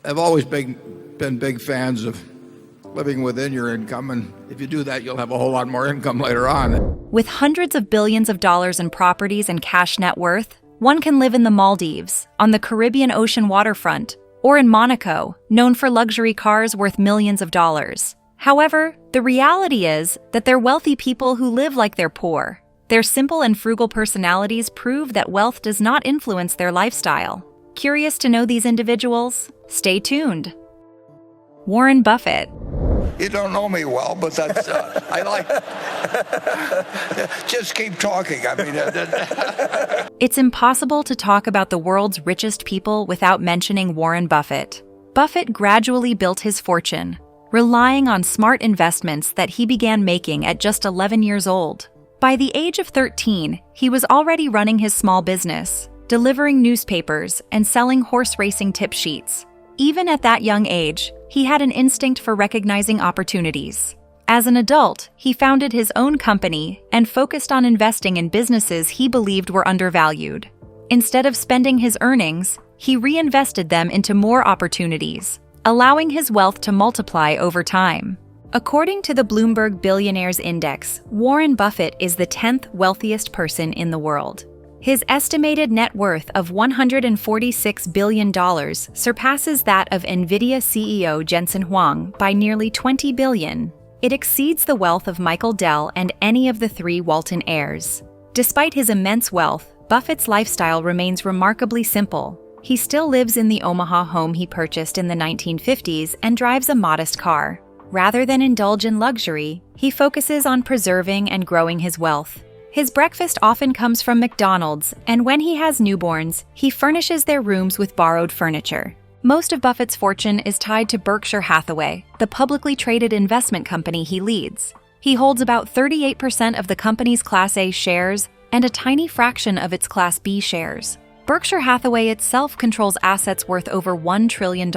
have always been big fans of living within your income, and if you do that, you'll have a whole lot more income later on. With hundreds of billions of dollars in properties and cash net worth, one can live in the Maldives, on the Caribbean Ocean waterfront, or in Monaco, known for luxury cars worth millions of dollars. However, the reality is that they're wealthy people who live like they're poor. Their simple and frugal personalities prove that wealth does not influence their lifestyle. Curious to know these individuals? Stay tuned. Warren Buffett. You don't know me well, but that's, I like, just keep talking. I mean, It's impossible to talk about the world's richest people without mentioning Warren Buffett. Buffett gradually built his fortune, relying on smart investments that he began making at just 11 years old. By the age of 13, he was already running his small business, delivering newspapers and selling horse racing tip sheets. Even at that young age, he had an instinct for recognizing opportunities. As an adult, he founded his own company and focused on investing in businesses he believed were undervalued. Instead of spending his earnings, he reinvested them into more opportunities, allowing his wealth to multiply over time. According to the Bloomberg Billionaires Index, Warren Buffett is the 10th wealthiest person in the world. His estimated net worth of $146 billion surpasses that of NVIDIA CEO Jensen Huang by nearly $20 billion. It exceeds the wealth of Michael Dell and any of the three Walton heirs. Despite his immense wealth, Buffett's lifestyle remains remarkably simple. He still lives in the Omaha home he purchased in the 1950s and drives a modest car. Rather than indulge in luxury, he focuses on preserving and growing his wealth. His breakfast often comes from McDonald's, and when he has newborns, he furnishes their rooms with borrowed furniture. Most of Buffett's fortune is tied to Berkshire Hathaway, the publicly traded investment company he leads. He holds about 38% of the company's Class A shares and a tiny fraction of its Class B shares. Berkshire Hathaway itself controls assets worth over $1 trillion.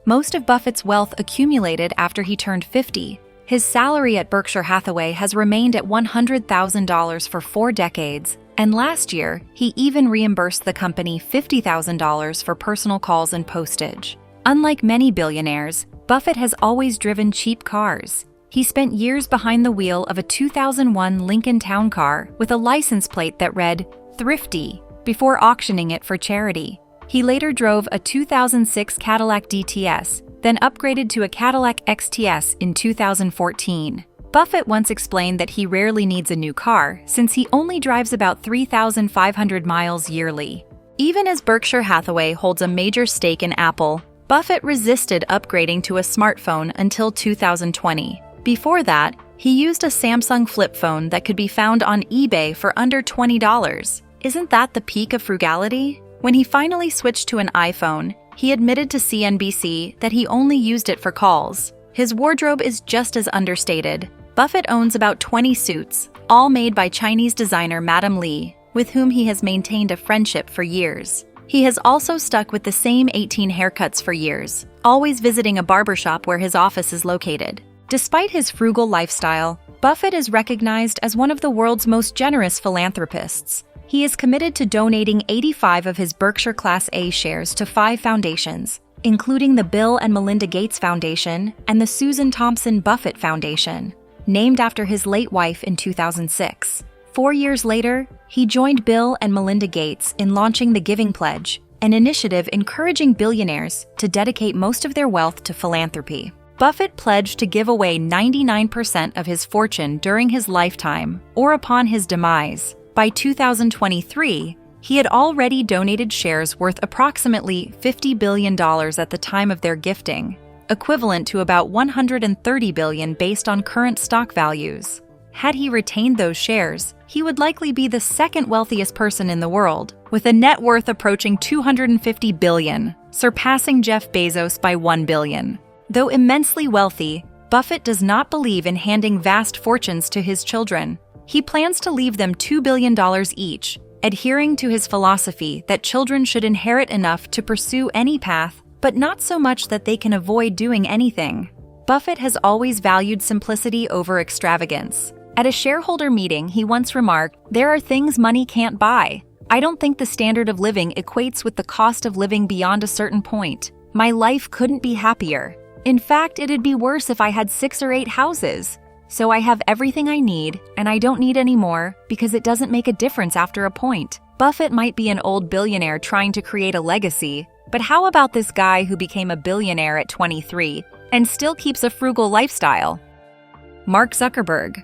Most of Buffett's wealth accumulated after he turned 50. His salary at Berkshire Hathaway has remained at $100,000 for 4 decades, and last year, he even reimbursed the company $50,000 for personal calls and postage. Unlike many billionaires, Buffett has always driven cheap cars. He spent years behind the wheel of a 2001 Lincoln Town Car with a license plate that read, "Thrifty," before auctioning it for charity. He later drove a 2006 Cadillac DTS, then upgraded to a Cadillac XTS in 2014. Buffett once explained that he rarely needs a new car since he only drives about 3,500 miles yearly. Even as Berkshire Hathaway holds a major stake in Apple, Buffett resisted upgrading to a smartphone until 2020. Before that, he used a Samsung flip phone that could be found on eBay for under $20. Isn't that the peak of frugality? When he finally switched to an iPhone, he admitted to CNBC that he only used it for calls. His wardrobe is just as understated. Buffett owns about 20 suits, all made by Chinese designer Madame Li, with whom he has maintained a friendship for years. He has also stuck with the same 18 haircuts for years, always visiting a barbershop where his office is located. Despite his frugal lifestyle, Buffett is recognized as one of the world's most generous philanthropists. He is committed to donating 85 of his Berkshire Class A shares to 5 foundations, including the Bill and Melinda Gates Foundation and the Susan Thompson Buffett Foundation, named after his late wife in 2006. 4 years later, he joined Bill and Melinda Gates in launching the Giving Pledge, an initiative encouraging billionaires to dedicate most of their wealth to philanthropy. Buffett pledged to give away 99% of his fortune during his lifetime or upon his demise. By 2023, he had already donated shares worth approximately $50 billion at the time of their gifting, equivalent to about $130 billion based on current stock values. Had he retained those shares, he would likely be the second wealthiest person in the world, with a net worth approaching $250 billion, surpassing Jeff Bezos by $1 billion. Though immensely wealthy, Buffett does not believe in handing vast fortunes to his children. He plans to leave them $2 billion each, adhering to his philosophy that children should inherit enough to pursue any path, but not so much that they can avoid doing anything. Buffett has always valued simplicity over extravagance. At a shareholder meeting, he once remarked, "There are things money can't buy. I don't think the standard of living equates with the cost of living beyond a certain point. "My life couldn't be happier. In fact, it'd be worse if I had 6 or 8 houses. So I have everything I need, and I don't need any more because it doesn't make a difference after a point." Buffett might be an old billionaire trying to create a legacy, but how about this guy who became a billionaire at 23 and still keeps a frugal lifestyle? Mark Zuckerberg.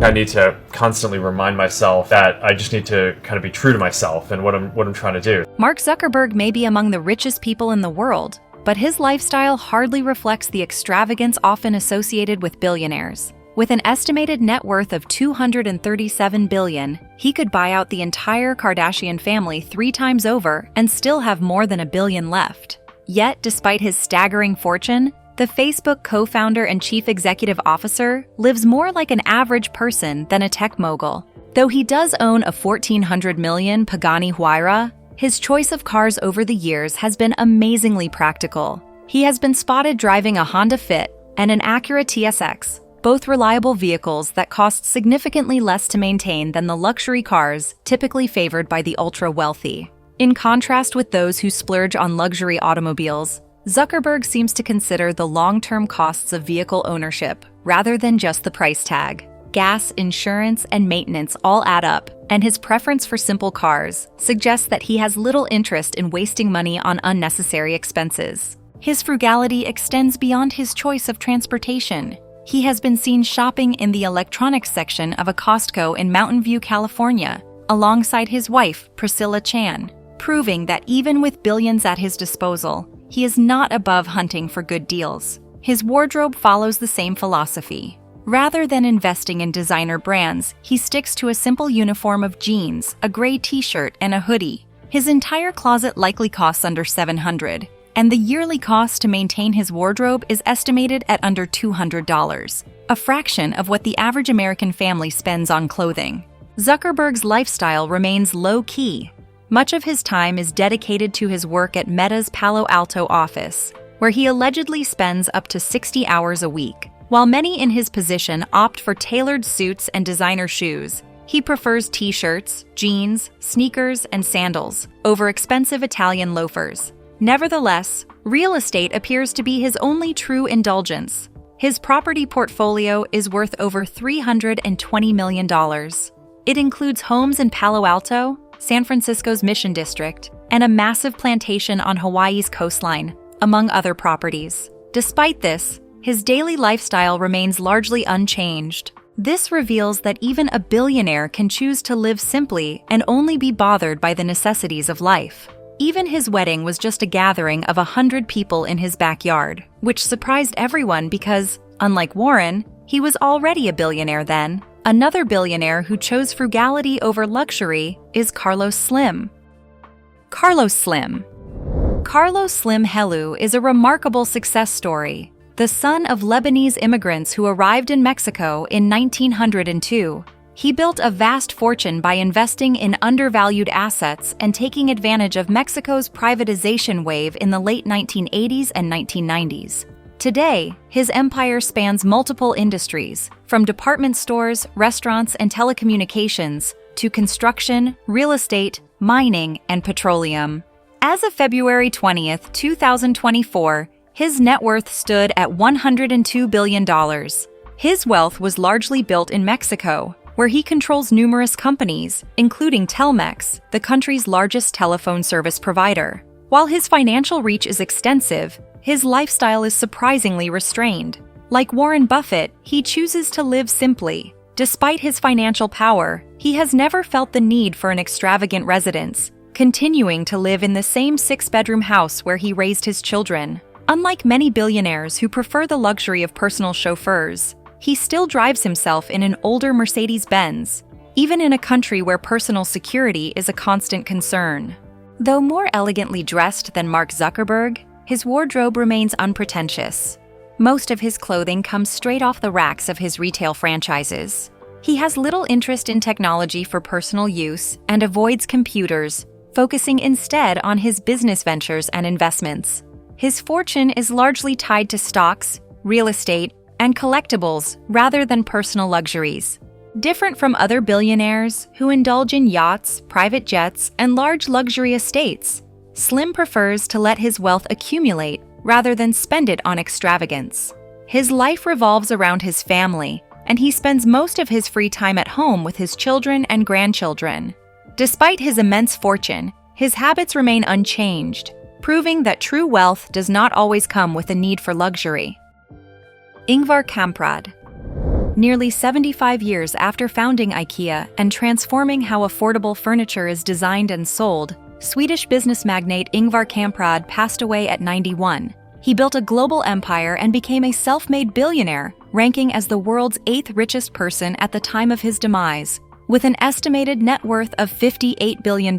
I need to constantly remind myself that I just need to kind of be true to myself and what I'm trying to do. Mark Zuckerberg may be among the richest people in the world, but his lifestyle hardly reflects the extravagance often associated with billionaires. With an estimated net worth of $237 billion, he could buy out the entire Kardashian family 3 times over and still have more than $1 billion left. Yet, despite his staggering fortune, the Facebook co-founder and chief executive officer lives more like an average person than a tech mogul. Though he does own a $1,400 million Pagani Huayra, his choice of cars over the years has been amazingly practical. He has been spotted driving a Honda Fit and an Acura TSX, both reliable vehicles that cost significantly less to maintain than the luxury cars typically favored by the ultra-wealthy. In contrast with those who splurge on luxury automobiles, Zuckerberg seems to consider the long-term costs of vehicle ownership rather than just the price tag. Gas, insurance, and maintenance all add up, and his preference for simple cars suggests that he has little interest in wasting money on unnecessary expenses. His frugality extends beyond his choice of transportation. He has been seen shopping in the electronics section of a Costco in Mountain View, California, alongside his wife, Priscilla Chan, proving that even with billions at his disposal, he is not above hunting for good deals. His wardrobe follows the same philosophy. Rather than investing in designer brands, he sticks to a simple uniform of jeans, a gray t-shirt, and a hoodie. His entire closet likely costs under $700, and the yearly cost to maintain his wardrobe is estimated at under $200, a fraction of what the average American family spends on clothing. Zuckerberg's lifestyle remains low-key. Much of his time is dedicated to his work at Meta's Palo Alto office, where he allegedly spends up to 60 hours a week. While many in his position opt for tailored suits and designer shoes, he prefers t-shirts, jeans, sneakers, and sandals over expensive Italian loafers. Nevertheless, real estate appears to be his only true indulgence. His property portfolio is worth over $320 million. It includes homes in Palo Alto, San Francisco's Mission District, and a massive plantation on Hawaii's coastline, among other properties. Despite this, his daily lifestyle remains largely unchanged. This reveals that even a billionaire can choose to live simply and only be bothered by the necessities of life. Even his wedding was just a gathering of 100 people in his backyard, which surprised everyone because, unlike Warren, he was already a billionaire then. Another billionaire who chose frugality over luxury is Carlos Slim. Carlos Slim. Carlos Slim Helou is a remarkable success story. The son of Lebanese immigrants who arrived in Mexico in 1902, he built a vast fortune by investing in undervalued assets and taking advantage of Mexico's privatization wave in the late 1980s and 1990s. Today, his empire spans multiple industries, from department stores, restaurants, and telecommunications to construction, real estate, mining, and petroleum. As of February 20th, 2024, his net worth stood at $102 billion. His wealth was largely built in Mexico, where he controls numerous companies, including Telmex, the country's largest telephone service provider. While his financial reach is extensive, his lifestyle is surprisingly restrained. Like Warren Buffett, he chooses to live simply. Despite his financial power, he has never felt the need for an extravagant residence, continuing to live in the same 6-bedroom house where he raised his children. Unlike many billionaires who prefer the luxury of personal chauffeurs, he still drives himself in an older Mercedes-Benz, even in a country where personal security is a constant concern. Though more elegantly dressed than Mark Zuckerberg, his wardrobe remains unpretentious. Most of his clothing comes straight off the racks of his retail franchises. He has little interest in technology for personal use and avoids computers, focusing instead on his business ventures and investments. His fortune is largely tied to stocks, real estate, and collectibles rather than personal luxuries. Different from other billionaires who indulge in yachts, private jets, and large luxury estates, Slim prefers to let his wealth accumulate rather than spend it on extravagance. His life revolves around his family, and he spends most of his free time at home with his children and grandchildren. Despite his immense fortune, his habits remain unchanged, proving that true wealth does not always come with a need for luxury. Ingvar Kamprad. Nearly 75 years after founding IKEA and transforming how affordable furniture is designed and sold, Swedish business magnate Ingvar Kamprad passed away at 91. He built a global empire and became a self-made billionaire, ranking as the world's 8th richest person at the time of his demise, with an estimated net worth of $58 billion,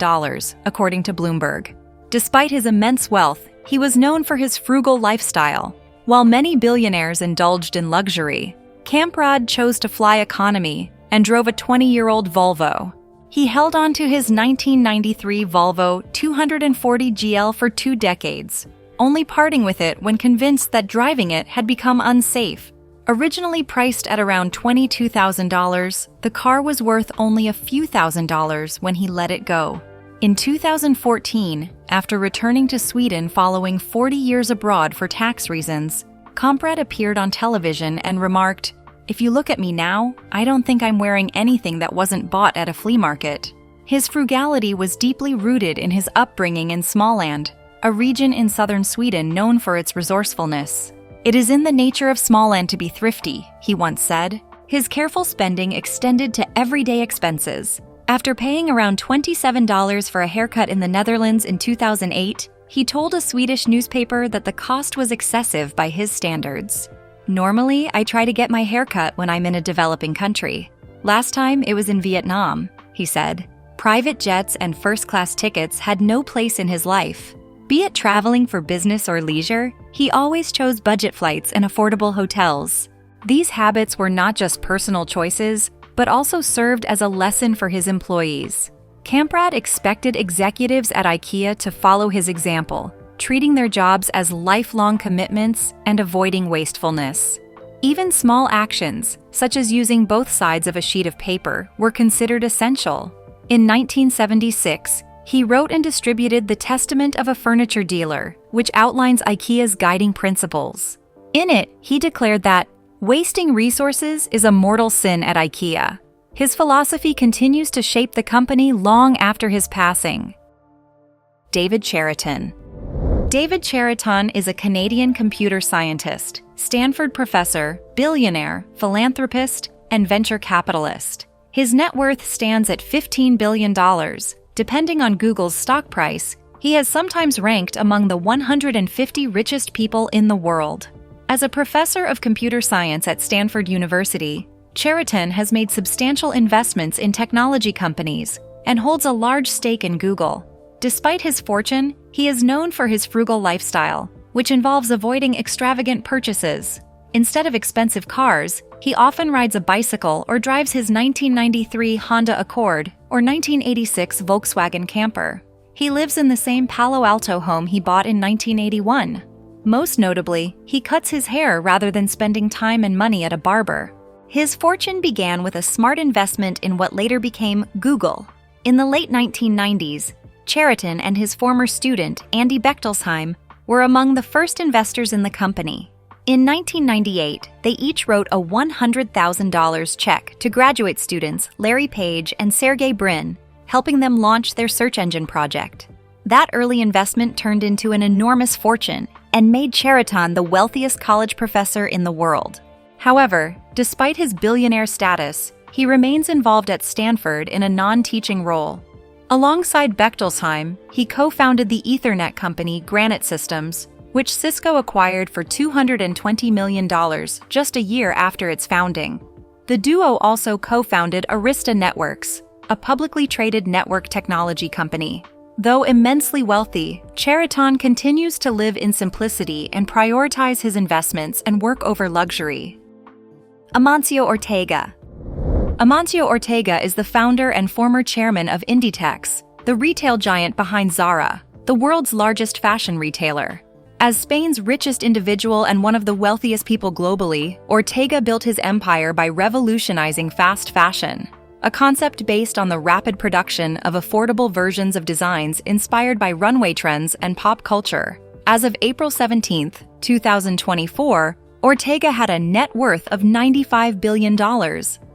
according to Bloomberg. Despite his immense wealth, he was known for his frugal lifestyle. While many billionaires indulged in luxury, Kamprad chose to fly economy and drove a 20-year-old Volvo. He held on to his 1993 Volvo 240 GL for 2 decades, only parting with it when convinced that driving it had become unsafe. Originally priced at around $22,000, the car was worth only a few $1,000s when he let it go. In 2014, after returning to Sweden following 40 years abroad for tax reasons, Kamprad appeared on television and remarked, "If you look at me now, I don't think I'm wearing anything that wasn't bought at a flea market." His frugality was deeply rooted in his upbringing in Småland, a region in southern Sweden known for its resourcefulness. "It is in the nature of Småland to be thrifty," he once said. His careful spending extended to everyday expenses. After paying around $27 for a haircut in the Netherlands in 2008, he told a Swedish newspaper that the cost was excessive by his standards. "Normally, I try to get my haircut when I'm in a developing country. Last time, it was in Vietnam," he said. Private jets and first-class tickets had no place in his life. Be it traveling for business or leisure, he always chose budget flights and affordable hotels. These habits were not just personal choices, but also served as a lesson for his employees. Kamprad expected executives at IKEA to follow his example, treating their jobs as lifelong commitments and avoiding wastefulness. Even small actions, such as using both sides of a sheet of paper, were considered essential. In 1976, he wrote and distributed The Testament of a Furniture Dealer, which outlines IKEA's guiding principles. In it, he declared that wasting resources is a mortal sin at IKEA. His philosophy continues to shape the company long after his passing. David Cheriton. David Cheriton is a Canadian computer scientist, Stanford professor, billionaire, philanthropist, and venture capitalist. His net worth stands at $15 billion. Depending on Google's stock price, he has sometimes ranked among the 150 richest people in the world. As a professor of computer science at Stanford University, Cheriton has made substantial investments in technology companies and holds a large stake in Google. Despite his fortune, he is known for his frugal lifestyle, which involves avoiding extravagant purchases. Instead of expensive cars, he often rides a bicycle or drives his 1993 Honda Accord or 1986 Volkswagen camper. He lives in the same Palo Alto home he bought in 1981. Most notably, he cuts his hair rather than spending time and money at a barber. His fortune began with a smart investment in what later became Google. In the late 1990s, Cheriton and his former student, Andy Bechtolsheim, were among the first investors in the company. In 1998, they each wrote a $100,000 check to graduate students Larry Page and Sergey Brin, helping them launch their search engine project. That early investment turned into an enormous fortune and made Cheriton the wealthiest college professor in the world. However, despite his billionaire status, he remains involved at Stanford in a non-teaching role. Alongside Bechtolsheim, he co-founded the Ethernet company Granite Systems, which Cisco acquired for $220 million just a year after its founding. The duo also co-founded Arista Networks, a publicly traded network technology company. Though immensely wealthy, Cheriton continues to live in simplicity and prioritize his investments and work over luxury. Amancio Ortega. Amancio Ortega is the founder and former chairman of Inditex, the retail giant behind Zara, the world's largest fashion retailer. As Spain's richest individual and one of the wealthiest people globally, Ortega built his empire by revolutionizing fast fashion. a concept based on the rapid production of affordable versions of designs inspired by runway trends and pop culture. As of April 17, 2024, Ortega had a net worth of $95 billion,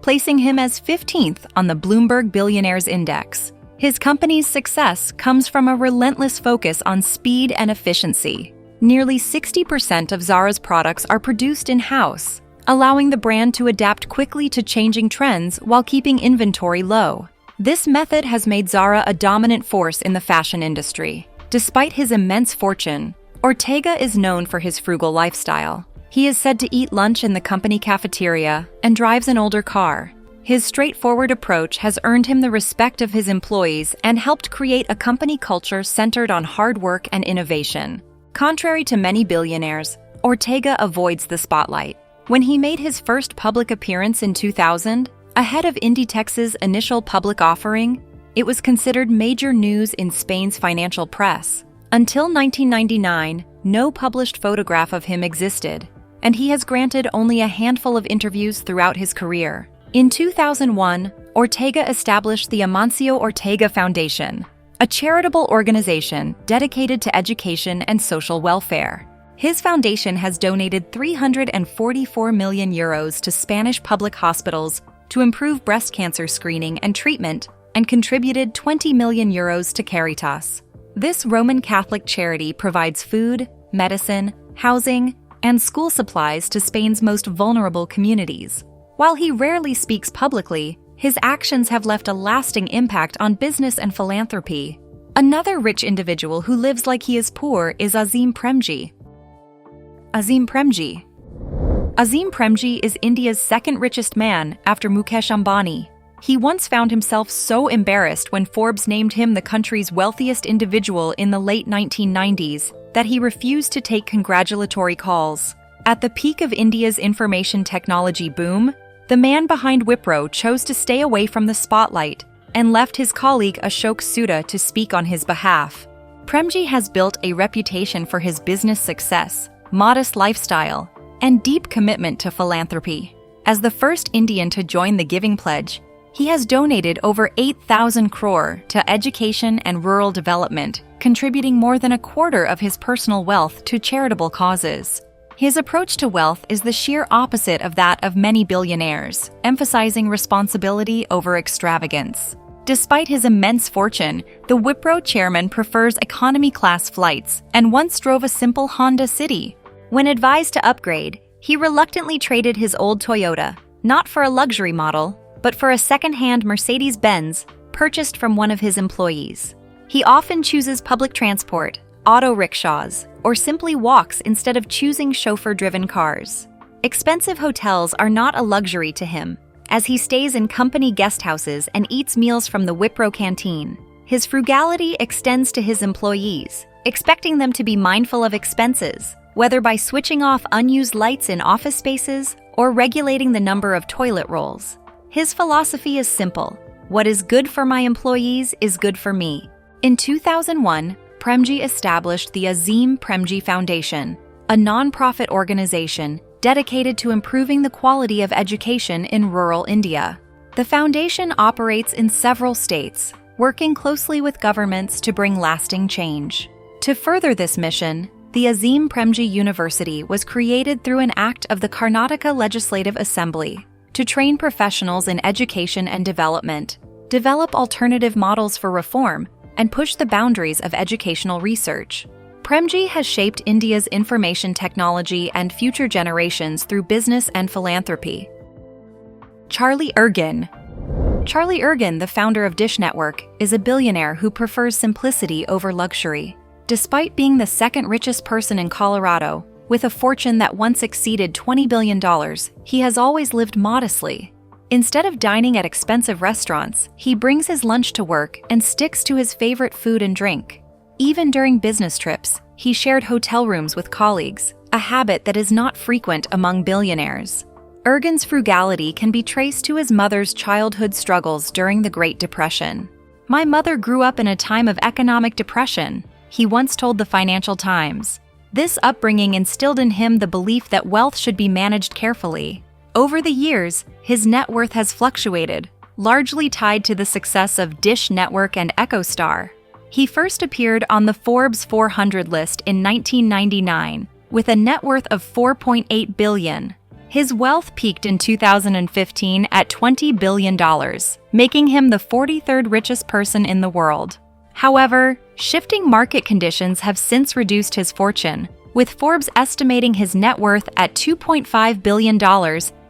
placing him as 15th on the Bloomberg Billionaires Index. His company's success comes from a relentless focus on speed and efficiency. Nearly 60% of Zara's products are produced in-house, allowing the brand to adapt quickly to changing trends while keeping inventory low. This method has made Zara a dominant force in the fashion industry. Despite his immense fortune, Ortega is known for his frugal lifestyle. He is said to eat lunch in the company cafeteria and drives an older car. His straightforward approach has earned him the respect of his employees and helped create a company culture centered on hard work and innovation. Contrary to many billionaires, Ortega avoids the spotlight. When he made his first public appearance in 2000, ahead of Inditex's initial public offering, it was considered major news in Spain's financial press. Until 1999, no published photograph of him existed, and he has granted only a handful of interviews throughout his career. In 2001, Ortega established the Amancio Ortega Foundation, a charitable organization dedicated to education and social welfare. His foundation has donated 344 million euros to Spanish public hospitals to improve breast cancer screening and treatment and contributed 20 million euros to Caritas. This Roman Catholic charity provides food, medicine, housing, and school supplies to Spain's most vulnerable communities. While he rarely speaks publicly, his actions have left a lasting impact on business and philanthropy. Another rich individual who lives like he is poor is Azim Premji. Azim Premji is India's second richest man after Mukesh Ambani. He once found himself so embarrassed when Forbes named him the country's wealthiest individual in the late 1990s that he refused to take congratulatory calls. At the peak of India's information technology boom, the man behind Wipro chose to stay away from the spotlight and left his colleague Ashok Soota to speak on his behalf. Premji has built a reputation for his business success, modest lifestyle, and deep commitment to philanthropy. As the first Indian to join the Giving Pledge, he has donated over 8,000 crore to education and rural development, contributing more than a quarter of his personal wealth to charitable causes. His approach to wealth is the sheer opposite of that of many billionaires, emphasizing responsibility over extravagance. Despite his immense fortune, the Wipro chairman prefers economy-class flights and once drove a simple Honda City. When advised to upgrade, he reluctantly traded his old Toyota, not for a luxury model, but for a second-hand Mercedes-Benz purchased from one of his employees. He often chooses public transport, auto rickshaws, or simply walks instead of choosing chauffeur-driven cars. Expensive hotels are not a luxury to him, as he stays in company guest houses and eats meals from the Wipro canteen. His frugality extends to his employees, expecting them to be mindful of expenses, whether by switching off unused lights in office spaces or regulating the number of toilet rolls. His philosophy is simple: what is good for my employees is good for me. In 2001, Premji established the Azim Premji Foundation, a non-profit organization dedicated to improving the quality of education in rural India. The foundation operates in several states, working closely with governments to bring lasting change. To further this mission, the Azim Premji University was created through an act of the Karnataka Legislative Assembly to train professionals in education and development, develop alternative models for reform, and push the boundaries of educational research. Premji has shaped India's information technology and future generations through business and philanthropy. Charlie Ergen, the founder of Dish Network, is a billionaire who prefers simplicity over luxury. Despite being the second richest person in Colorado, with a fortune that once exceeded $20 billion, he has always lived modestly. Instead of dining at expensive restaurants, he brings his lunch to work and sticks to his favorite food and drink. Even during business trips, he shared hotel rooms with colleagues, a habit that is not frequent among billionaires. Ergen's frugality can be traced to his mother's childhood struggles during the Great Depression. "My mother grew up in a time of economic depression," he once told the Financial Times. This upbringing instilled in him the belief that wealth should be managed carefully. Over the years, his net worth has fluctuated, largely tied to the success of Dish Network and EchoStar. He first appeared on the Forbes 400 list in 1999 with a net worth of $4.8 billion. His wealth peaked in 2015 at $20 billion, making him the 43rd richest person in the world. However, shifting market conditions have since reduced his fortune, with Forbes estimating his net worth at $2.5 billion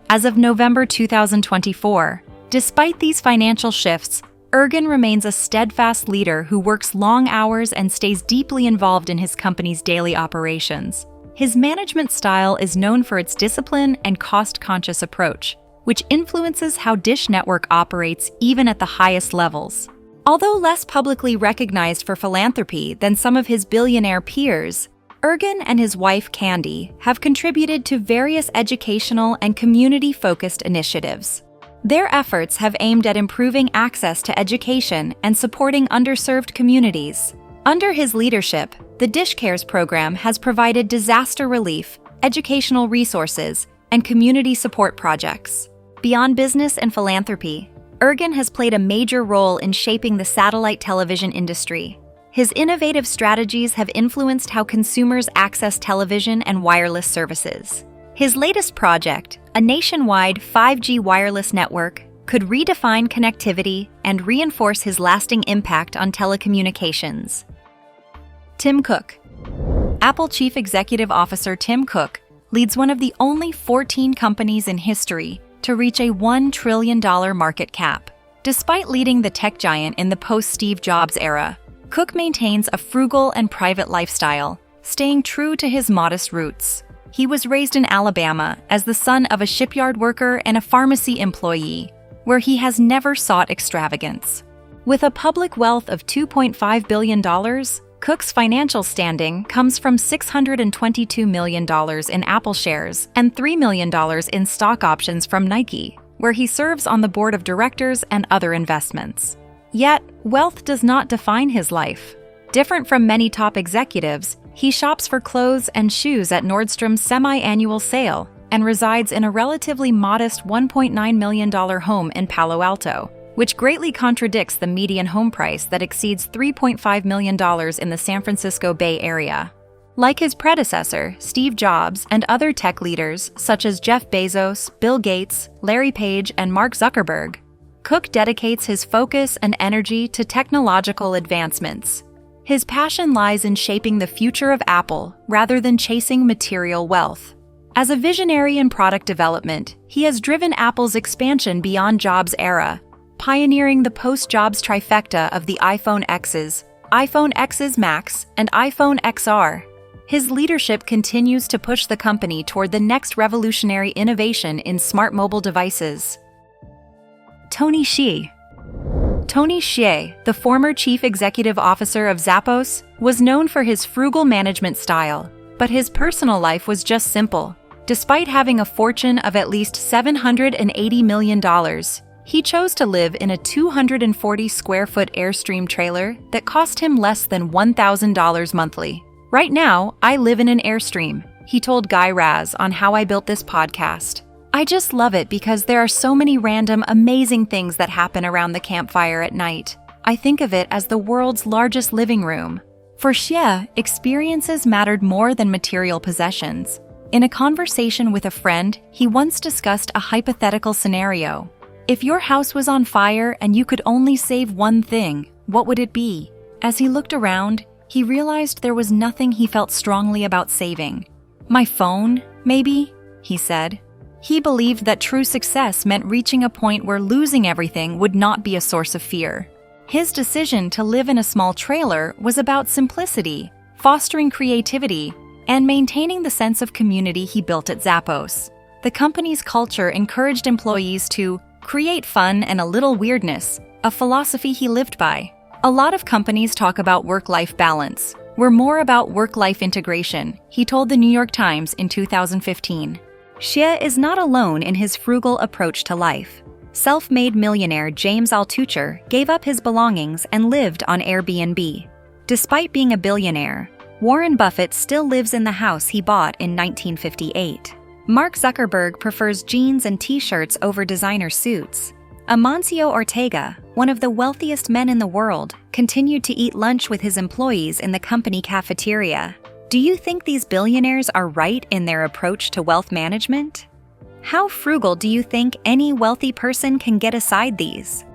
as of November 2024. Despite these financial shifts, Ergen remains a steadfast leader who works long hours and stays deeply involved in his company's daily operations. His management style is known for its discipline and cost-conscious approach, which influences how Dish Network operates even at the highest levels. Although less publicly recognized for philanthropy than some of his billionaire peers, Ergen and his wife Candy have contributed to various educational and community-focused initiatives. Their efforts have aimed at improving access to education and supporting underserved communities. Under his leadership, the Dish Cares program has provided disaster relief, educational resources, and community support projects. Beyond business and philanthropy, Ergen has played a major role in shaping the satellite television industry. His innovative strategies have influenced how consumers access television and wireless services. His latest project, a nationwide 5G wireless network, could redefine connectivity and reinforce his lasting impact on telecommunications. Tim Cook. Apple Chief Executive Officer Tim Cook leads one of the only 14 companies in history to reach a $1 trillion market cap. Despite leading the tech giant in the post-Steve Jobs era, Cook maintains a frugal and private lifestyle, staying true to his modest roots. He was raised in Alabama as the son of a shipyard worker and a pharmacy employee, where he has never sought extravagance. With a public wealth of $2.5 billion, Cook's financial standing comes from $622 million in Apple shares and $3 million in stock options from Nike, where he serves on the board of directors and other investments. Yet, wealth does not define his life. Different from many top executives, he shops for clothes and shoes at Nordstrom's semi-annual sale and resides in a relatively modest $1.9 million home in Palo Alto, which greatly contradicts the median home price that exceeds $3.5 million in the San Francisco Bay Area. Like his predecessor, Steve Jobs, and other tech leaders such as Jeff Bezos, Bill Gates, Larry Page, and Mark Zuckerberg, Cook dedicates his focus and energy to technological advancements. His passion lies in shaping the future of Apple rather than chasing material wealth. As a visionary in product development, he has driven Apple's expansion beyond Jobs' era, pioneering the post-Jobs trifecta of the iPhone X's Max, and iPhone XR. His leadership continues to push the company toward the next revolutionary innovation in smart mobile devices. Tony Hsieh. Tony Hsieh, the former chief executive officer of Zappos, was known for his frugal management style, but his personal life was just simple. Despite having a fortune of at least $780 million, he chose to live in a 240-square-foot Airstream trailer that cost him less than $1,000 monthly. "Right now, I live in an Airstream," he told Guy Raz on How I Built This podcast. "I just love it because there are so many random, amazing things that happen around the campfire at night. I think of it as the world's largest living room." For Hsieh, experiences mattered more than material possessions. In a conversation with a friend, he once discussed a hypothetical scenario. If your house was on fire and you could only save one thing, what would it be? As he looked around, he realized there was nothing he felt strongly about saving. "My phone, maybe?" he said. He believed that true success meant reaching a point where losing everything would not be a source of fear. His decision to live in a small trailer was about simplicity, fostering creativity, and maintaining the sense of community he built at Zappos. The company's culture encouraged employees to create fun and a little weirdness, a philosophy he lived by. A lot of companies talk about work-life balance. "We're more about work-life integration," he told the New York Times in 2015. Hsieh is not alone in his frugal approach to life. Self-made millionaire James Altucher gave up his belongings and lived on Airbnb. Despite being a billionaire, Warren Buffett still lives in the house he bought in 1958. Mark Zuckerberg prefers jeans and t-shirts over designer suits. Amancio Ortega, one of the wealthiest men in the world, continued to eat lunch with his employees in the company cafeteria. Do you think these billionaires are right in their approach to wealth management? How frugal do you think any wealthy person can get aside these?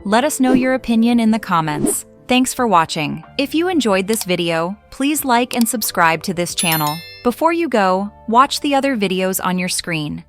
Let us know your opinion in the comments. Thanks for watching. If you enjoyed this video, please like and subscribe to this channel. Before you go, watch the other videos on your screen.